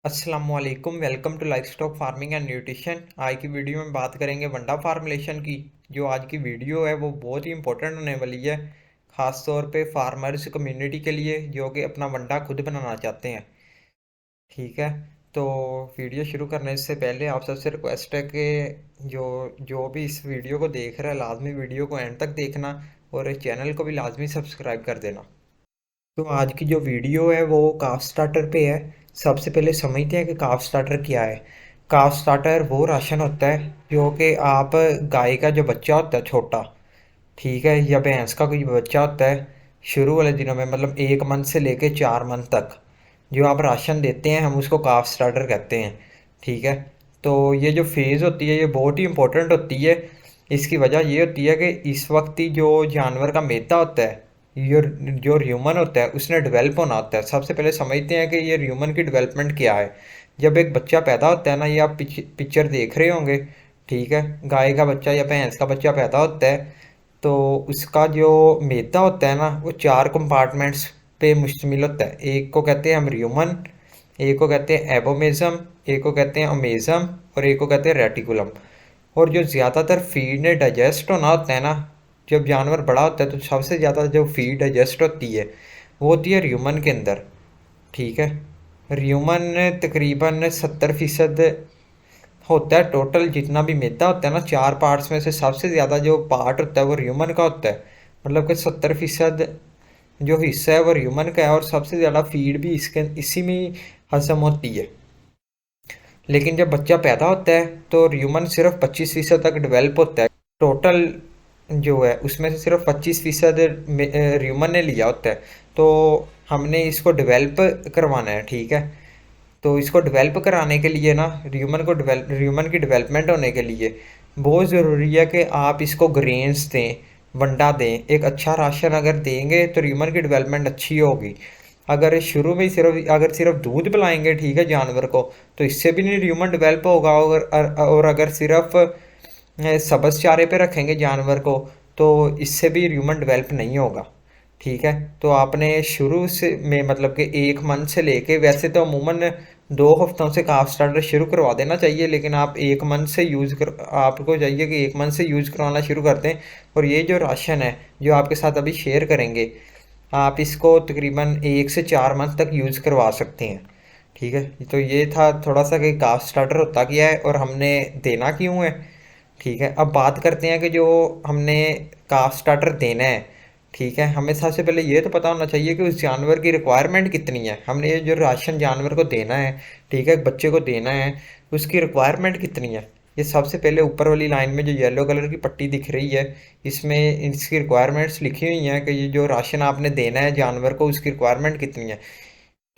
अस्सलामुअलैकुम, welcome to livestock farming and nutrition. आज की वीडियो में बात करेंगे वंडा फार्मुलेशन की। जो आज की वीडियो है वो बहुत ही इंपॉर्टेंट होने वाली है, ख़ास तौर पे फार्मर्स कम्युनिटी के लिए जो कि अपना वंडा खुद बनाना चाहते हैं। ठीक है, तो वीडियो शुरू करने से पहले आप सबसे रिक्वेस्ट है कि जो जो भी इस वीडियो को देख रहा है लाजमी वीडियो को एंड तक देखना और चैनल को भी लाजमी सब्सक्राइब कर देना। तो आज की जो वीडियो है वो काफ स्टार्टर पे है। सबसे पहले समझते हैं कि काफ स्टार्टर क्या है। काफ स्टार्टर वो राशन होता है जो कि आप गाय का जो बच्चा होता है छोटा, ठीक है, या भैंस का कोई बच्चा होता है, शुरू वाले दिनों में मतलब 1 मंथ से लेके 4 मंथ तक जो आप राशन देते हैं हम उसको काफ स्टार्टर कहते हैं। ठीक है, तो ये जो फेज़ होती है ये बहुत ही इंपॉर्टेंट होती है। इसकी वजह ये होती है कि इस वक्त ही जो जानवर का मैदा होता है, ये जो ह्यूमन होता है उसने डेवलप होना होता है। सबसे पहले समझते हैं कि ये ह्यूमन की डेवलपमेंट क्या है। जब एक बच्चा पैदा होता है ना, ये आप पिक्चर देख रहे होंगे, ठीक है, गाय का बच्चा या भैंस का बच्चा पैदा होता है तो उसका जो मैदा होता है ना वो 4 कंपार्टमेंट्स पे मुश्तमिल होता है। एक को कहते हैं हम र्यूमन, एक को कहते हैं एबोमेज़म, एक को कहते हैं ओमेज़म और एक को कहते हैं रेटिकुलम। और जो ज़्यादातर फीड ने डाइजेस्ट होना होता है ना, जब जानवर बड़ा होता है तो सबसे ज़्यादा जो फीड डाइजेस्ट होती है वो होती है र्यूमन के अंदर। ठीक है, र्यूमन तकरीबन 70% होता है। टोटल जितना भी मैदा होता है ना 4 पार्ट्स में से सबसे ज़्यादा जो पार्ट होता है वो ह्यूमन का होता है। मतलब कि 70% जो हिस्सा है वो ह्यूमन का है और सबसे ज़्यादा फीड भी इसी में ही हजम होती है। लेकिन जब बच्चा पैदा होता है तो ह्यूमन सिर्फ 25% तक डेवलप होता है। टोटल जो है उसमें से सिर्फ 25% ह्यूमन ने लिया होता है। तो हमने इसको डेवलप करवाना है। ठीक है, तो इसको डेवलप कराने के लिए ना ह्यूमन की डेवलपमेंट होने के लिए बहुत ज़रूरी है कि आप इसको ग्रेन्स दें, वंडा दें। एक अच्छा राशन अगर देंगे तो ह्यूमन की डेवलपमेंट अच्छी होगी। अगर शुरू में ही सिर्फ दूध पिलाएंगे, ठीक है, जानवर को, तो इससे भी नहीं ह्यूमन डेवलप होगा। और अगर सिर्फ सब्ज़ चारे पे रखेंगे जानवर को तो इससे भी ह्यूमन डेवलप नहीं होगा। ठीक है, तो आपने शुरू से में मतलब कि 1 मंथ से लेके, वैसे तो अमूमन 2 हफ्तों से काफ स्टार्टर शुरू करवा देना चाहिए, लेकिन आप 1 मंथ से आपको चाहिए कि 1 मंथ से यूज़ करवाना शुरू कर दें। और ये जो राशन है जो आपके साथ अभी शेयर करेंगे, आप इसको तकरीबन 1 से 4 मंथ तक यूज़ करवा सकते हैं। ठीक है, तो ये था थोड़ा सा कि काफ स्टार्टर होता क्या है और हमने देना क्यों है। ठीक है, अब बात करते हैं कि जो हमने काफ स्टार्टर देना है, ठीक है, हमें सबसे पहले ये तो पता होना चाहिए कि उस जानवर की रिक्वायरमेंट कितनी है। हमने ये जो राशन जानवर को देना है, ठीक है, बच्चे को देना है, उसकी रिक्वायरमेंट कितनी है। ये सबसे पहले ऊपर वाली लाइन में जो येलो कलर की पट्टी दिख रही है इसमें इसकी रिक्वायरमेंट्स लिखी हुई हैं कि ये जो राशन आपने देना है जानवर को उसकी रिक्वायरमेंट कितनी है।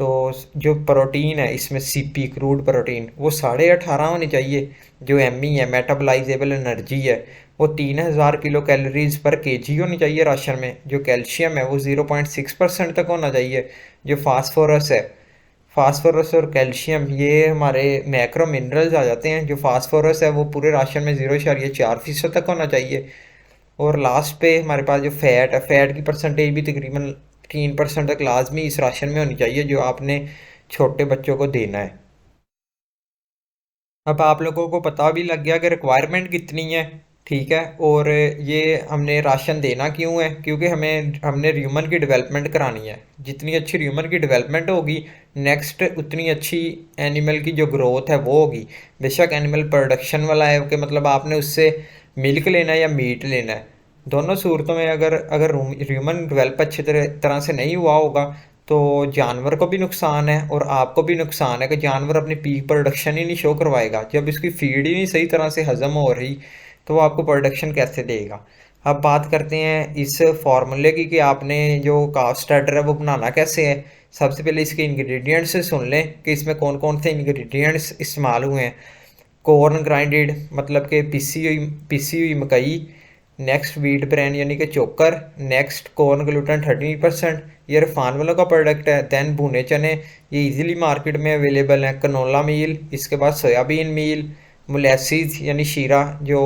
तो जो प्रोटीन है इसमें सीपी क्रूड प्रोटीन वो 18.5 होनी चाहिए। जो एमई है मेटाबोलाइजेबल एनर्जी है वो 3000 किलो कैलोरीज पर केजी होनी चाहिए राशन में। जो कैल्शियम है वो 0.6% तक होना चाहिए। जो फास्फोरस है, फास्फोरस और कैल्शियम ये हमारे मैक्रो मिनरल्स आ जाते हैं। जो फास्फोरस है वो पूरे राशन में 0.4% तक होना चाहिए। और लास्ट पे हमारे पास जो फैट है, फैट की परसेंटेज भी तकरीबन 3% तक लाजमी इस राशन में होनी चाहिए जो आपने छोटे बच्चों को देना है। अब आप लोगों को पता भी लग गया कि रिक्वायरमेंट कितनी है। ठीक है, और ये हमने राशन देना क्यों है, क्योंकि हमने ह्यूमन की डेवलपमेंट करानी है। जितनी अच्छी ह्यूमन की डेवलपमेंट होगी नेक्स्ट उतनी अच्छी एनिमल की जो ग्रोथ है वो होगी। बेशक एनिमल प्रोडक्शन वाला है कि मतलब आपने उससे मिल्क लेना है या मीट लेना है, दोनों सूरतों में अगर अगर ह्यूमन डेवलप अच्छी तरह से नहीं हुआ होगा तो जानवर को भी नुकसान है और आपको भी नुकसान है कि जानवर अपनी पीक प्रोडक्शन ही नहीं शो करवाएगा। जब इसकी फीड ही नहीं सही तरह से हजम हो रही तो वो आपको प्रोडक्शन कैसे देगा। अब बात करते हैं इस फार्मूले की कि आपने जो काफ स्टार्टर है वो बनाना कैसे है। सबसे पहले इसके इंग्रेडिएंट्स से सुन लें कि इसमें कौन कौन से इंग्रेडिएंट्स इस्तेमाल हुए हैं। कॉर्न ग्राइंडेड मतलब कि पिसी हुई मकई। नेक्स्ट वीट ब्रेन यानी कि चोकर। नेक्स्ट कॉर्न ग्लूटेन 13%, ये रिफान वालों का प्रोडक्ट है। दैन भुने चने, ये इजीली मार्केट में अवेलेबल है। कनोला मील, इसके बाद सोयाबीन मील। मोलेसिस यानी शीरा जो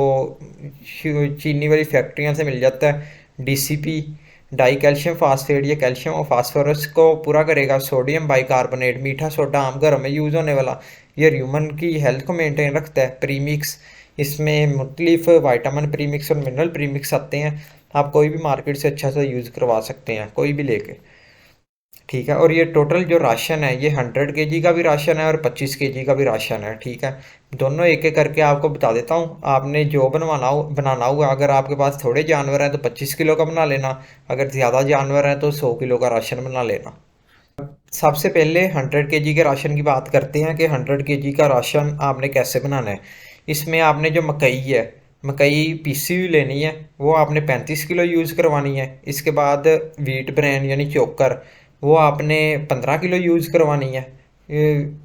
चीनी वाली फैक्ट्रियों से मिल जाता है। डीसीपी, डाई कैल्शियम फास्फेट, ये कैल्शियम और फास्फोरस को पूरा करेगा। सोडियम बाइकार्बोनेट, मीठा सोडा आम घरों में यूज़ होने वाला, ये ह्यूमन की हेल्थ को मेंटेन रखता है। प्रीमिक्स, इसमें मुख्तलिफ वाइटामिन प्रीमिक्स और मिनरल प्रीमिक्स आते हैं। आप कोई भी मार्केट से अच्छा सा यूज़ करवा सकते हैं, कोई भी लेके, ठीक है। और ये टोटल जो राशन है, ये 100 kg का भी राशन है और 25 kg का भी राशन है, ठीक है। दोनों एक एक करके आपको बता देता हूँ। आपने जो बनाना होगा, अगर आपके पास थोड़े जानवर हैं तो 25 किलो का बना लेना, अगर ज़्यादा जानवर हैं तो 100 किलो का राशन बना लेना। सबसे पहले 100 kg के राशन की बात करते हैं कि 100 kg का राशन आपने कैसे बनाना है। इसमें आपने जो मकई है, मकई पीसी हुई लेनी है, वो आपने 35 किलो यूज़ करवानी है। इसके बाद वीट ब्रेन यानी चोकर, वो आपने 15 किलो यूज़ करवानी है।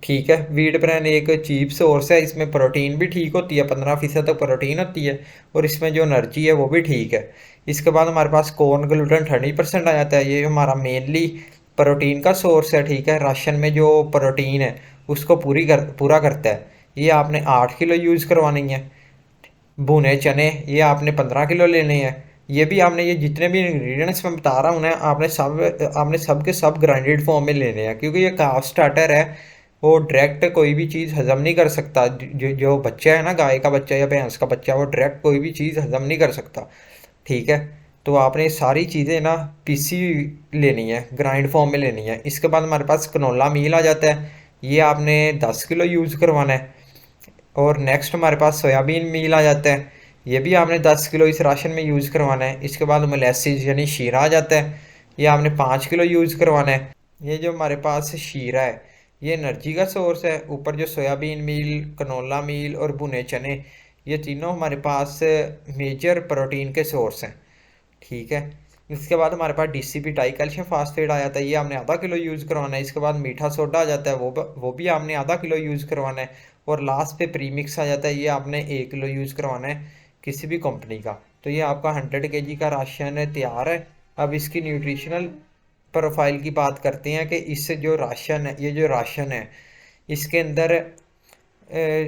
ठीक है, वीट ब्रेन एक चीप सोर्स है, इसमें प्रोटीन भी ठीक होती है, 15% तक प्रोटीन होती है, और इसमें जो एनर्जी है वो भी ठीक है। इसके बाद हमारे पास कॉर्न ग्लूटेन 30% आ जाता है, ये हमारा मेनली प्रोटीन का सोर्स है, ठीक है। राशन में जो प्रोटीन है उसको पूरा करता है। ये आपने 8 किलो यूज़ करवानी है। भुने चने, ये आपने 15 किलो लेने हैं। ये भी आपने, ये जितने भी इंग्रेडिएंट्स मैं बता रहा हूँ ना, आपने सब के सब ग्राइंडेड फॉर्म में लेने हैं, क्योंकि ये कार्ब स्टार्टर है। वो डायरेक्ट कोई भी चीज़ हजम नहीं कर सकता। जो बच्चा है ना, गाय का बच्चा या भैंस का बच्चा, वो डायरेक्ट कोई भी चीज़ हजम नहीं कर सकता, ठीक है। तो आपने सारी चीज़ें ना पीसी लेनी है, ग्राइंड फॉर्म में लेनी है। इसके बाद हमारे पास कनोला मील आ जाता है, ये आपने 10 किलो यूज़ करवाना है। और नेक्स्ट हमारे पास सोयाबीन मील आ जाता है, ये भी आपने 10 किलो इस राशन में यूज़ करवाना है। इसके बाद मोलेसिस यानी शीरा आ जाता है, ये आपने 5 किलो यूज़ करवाना है। ये जो हमारे पास शीरा है, ये एनर्जी का सोर्स है। ऊपर जो सोयाबीन मील, कनोला मील और भुने चने, ये तीनों हमारे पास मेजर प्रोटीन के सोर्स हैं, ठीक है। इसके बाद हमारे पास डीसीपी डाई कैल्शियम फास्फेट आ जाता है, ये आपने आधा किलो यूज़ करवाना है। इसके बाद मीठा सोडा आ जाता है, वो भी आपने आधा किलो यूज़ करवाना है। और लास्ट पे प्रीमिक्स आ जाता है, ये आपने 1 किलो यूज़ करवाना है किसी भी कंपनी का। तो ये आपका 100 kg का राशन तैयार है। अब इसकी न्यूट्रिशनल प्रोफाइल की बात करते हैं कि इससे जो राशन है, ये जो राशन है, इसके अंदर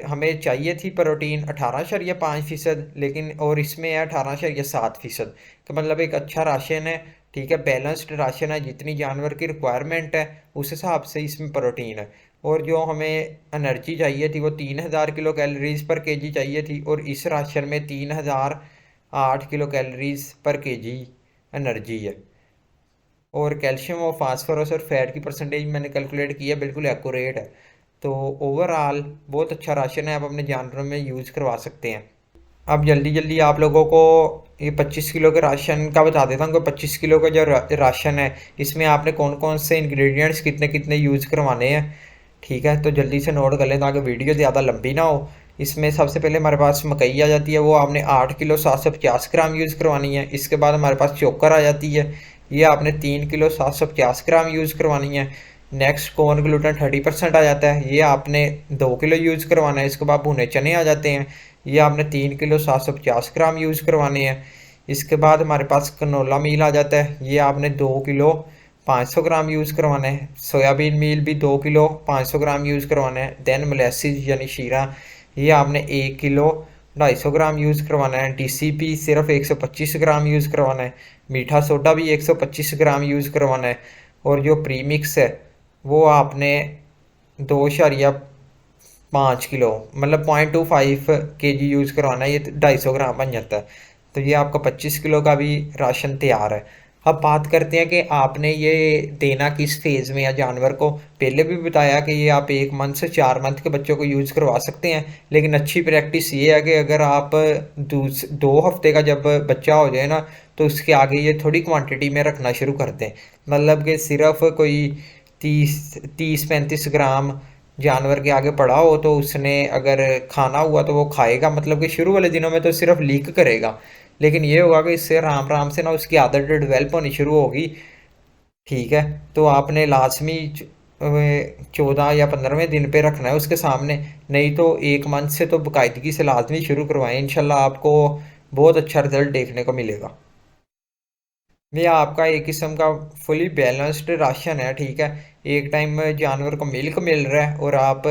हमें चाहिए थी प्रोटीन 18.5%, लेकिन और इसमें है 18.7%। तो मतलब एक अच्छा राशन है, ठीक है, बैलेंस्ड राशन है। जितनी जानवर की रिक्वायरमेंट है उस हिसाब से इसमें प्रोटीन है। और जो हमें एनर्जी चाहिए थी वो 3000 किलो कैलोरीज पर केजी चाहिए थी, और इस राशन में 3008 किलो कैलोरीज पर केजी एनर्जी है। और कैल्शियम और फास्फोरस और फैट की परसेंटेज मैंने कैलकुलेट की है, बिल्कुल एक्यूरेट है। तो ओवरऑल बहुत अच्छा राशन है, आप अपने जानवरों में यूज़ करवा सकते हैं। अब जल्दी जल्दी आप लोगों को ये 25 किलो के राशन का बता देता हूँ कि 25 किलो का जो राशन है, इसमें आपने कौन कौन से इंग्रेडिएंट्स कितने कितने यूज़ करवाने हैं, ठीक है। तो जल्दी से नोट कर लें ताकि वीडियो ज़्यादा लंबी ना हो। इसमें सबसे पहले हमारे पास मकई आ जाती है, वो आपने 8 किलो 750 ग्राम यूज़ करवानी है। इसके बाद हमारे पास चोकर आ जाती है, ये आपने 3 किलो 750 ग्राम यूज़ करवानी है। नेक्स्ट कॉर्न ग्लूटेन 30% आ जाता है, ये आपने 2 किलो यूज़ करवाना है। इसके बाद भुने चने आ जाते हैं, ये आपने 3 किलो 750 ग्राम यूज़ करवाने हैं। इसके बाद हमारे पास कनोला मील आ जाता है, ये आपने 2 किलो 500 ग्राम यूज़ करवाना है। सोयाबीन मील भी 2 किलो 500 ग्राम यूज़ करवाना है। देन मोलेसिस यानी शीरा, ये आपने 1 किलो 250 ग्राम यूज़ करवाना है। डीसीपी सिर्फ 125 ग्राम यूज़ करवाना है। मीठा सोडा भी 125 ग्राम यूज़ करवाना है। और जो प्रीमिक्स है वो आपने 2.5 किलो, मतलब 0.25 kg यूज़ करवाना है, ये 250 ग्राम बन जाता है। तो ये आपका 25 किलो का भी राशन तैयार है। अब बात करते हैं कि आपने ये देना किस फेज़ में या जानवर को। पहले भी बताया कि ये आप 1 मंथ से 4 मंथ के बच्चों को यूज़ करवा सकते हैं, लेकिन अच्छी प्रैक्टिस ये है कि अगर आप 2 हफ्ते का जब बच्चा हो जाए ना, तो उसके आगे ये थोड़ी क्वांटिटी में रखना शुरू कर दें। मतलब कि सिर्फ कोई 30-35 ग्राम जानवर के आगे पड़ा हो, तो उसने अगर खाना हुआ तो वो खाएगा, मतलब कि शुरू वाले दिनों में तो सिर्फ लीक करेगा, लेकिन ये होगा कि इससे राम राम से ना उसकी आदत डेवलप होनी शुरू होगी, ठीक है। तो आपने लाजमी 14 या 15वें दिन पे रखना है उसके सामने, नहीं तो 1 मंथ से तो बाकायदगी से लाजमी शुरू करवाएं, इंशाल्लाह आपको बहुत अच्छा रिजल्ट देखने को मिलेगा। ये आपका एक किस्म का फुली बैलेंस्ड राशन है, ठीक है। एक टाइम जानवर को मिल्क मिल रहा है और आप,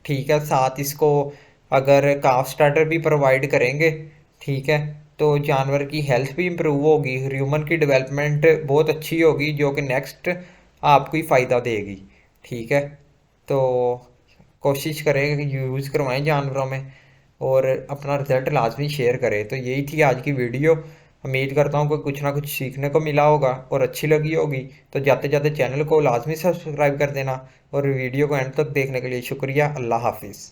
ठीक है, साथ इसको अगर काफ स्टार्टर भी प्रोवाइड करेंगे, ठीक है, तो जानवर की हेल्थ भी इम्प्रूव होगी, ह्यूमन की डेवलपमेंट बहुत अच्छी होगी, जो कि नेक्स्ट आपको ही फ़ायदा देगी। ठीक है, तो कोशिश करें यूज़ करवाएं जानवरों में, और अपना रिज़ल्ट लाजमी शेयर करें। तो यही थी आज की वीडियो। उम्मीद करता हूँ कि कुछ ना कुछ सीखने को मिला होगा और अच्छी लगी होगी। तो जाते जाते चैनल को लाजमी सब्सक्राइब कर देना, और वीडियो को एंड तक देखने के लिए शुक्रिया। अल्लाह हाफिज़।